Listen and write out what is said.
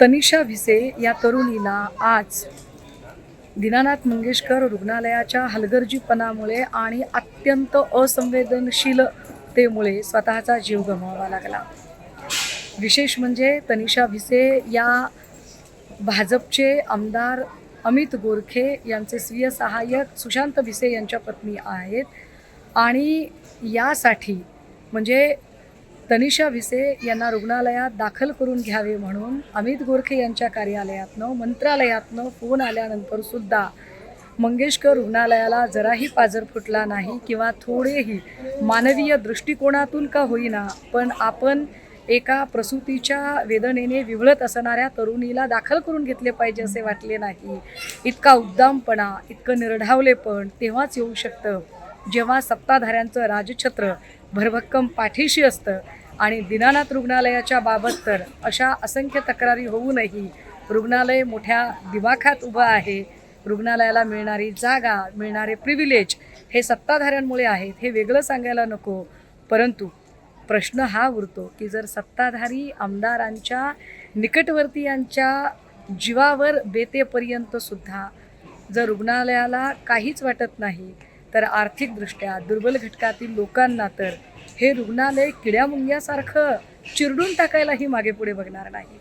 तनिषा भिसे या तरुणीला आज दीनानाथ मंगेशकर रुग्णालयाच्या हलगर्जीपणामुळे आणि अत्यंत असंवेदनशीलतेमुळे स्वतःचा जीव गमवावा लागला। विशेष म्हणजे तनिषा भिसे या भाजपचे आमदार अमित गोरखे यांचे स्वीय सहाय्यक सुशांत भिसे यांच्या पत्नी आहेत आणि यासाठी म्हणजे तनिषा भिसे यांना रुग्णालयात दाखल करून घ्यावे म्हणून अमित गोरखे यांच्या कार्यालयातनं मंत्रालयातनं फोन आल्यानंतर सुद्धा मंगेशकर रुग्णालयाला जराही पाजर फुटला नाही किंवा थोडेही मानवीय दृष्टिकोनातून का होईना पण आपण एका प्रसूतीच्या वेदनेने विव्हळत असणाऱ्या तरुणीला दाखल करून घेतले पाहिजे असे वाटले नाही। इतका उद्दामपणा, इतकं निर्ढावलेपण तेव्हाच येऊ शकतं जेव्हा सत्ताधाऱ्यांचं राजछत्र भरभक्कम पाठीशी असतं। आणि दीनानाथ रुग्णालयाच्या बाबत तर अशा असंख्य तक्रारी होऊनही रुग्णालय मोठ्या दिमाखात उभं आहे। रुग्णालयाला मिळणारी जागा, मिळणारे प्रिव्हिलेज हे सत्ताधाऱ्यांमुळे आहेत हे वेगळं सांगायला नको, परंतु प्रश्न हा उरतो की जर सत्ताधारी आमदारांच्या निकटवर्तीयांच्या जीवावर बेतेपर्यंत सुद्धा जर रुग्णालयाला काहीच वाटत नाही तर आर्थिकदृष्ट्या दुर्बल घटकातील लोकांना तर हे रुग्णालय किड्यामुंग्यासारखं चिरडून टाकायलाही मागे पुढे बघणार नाही।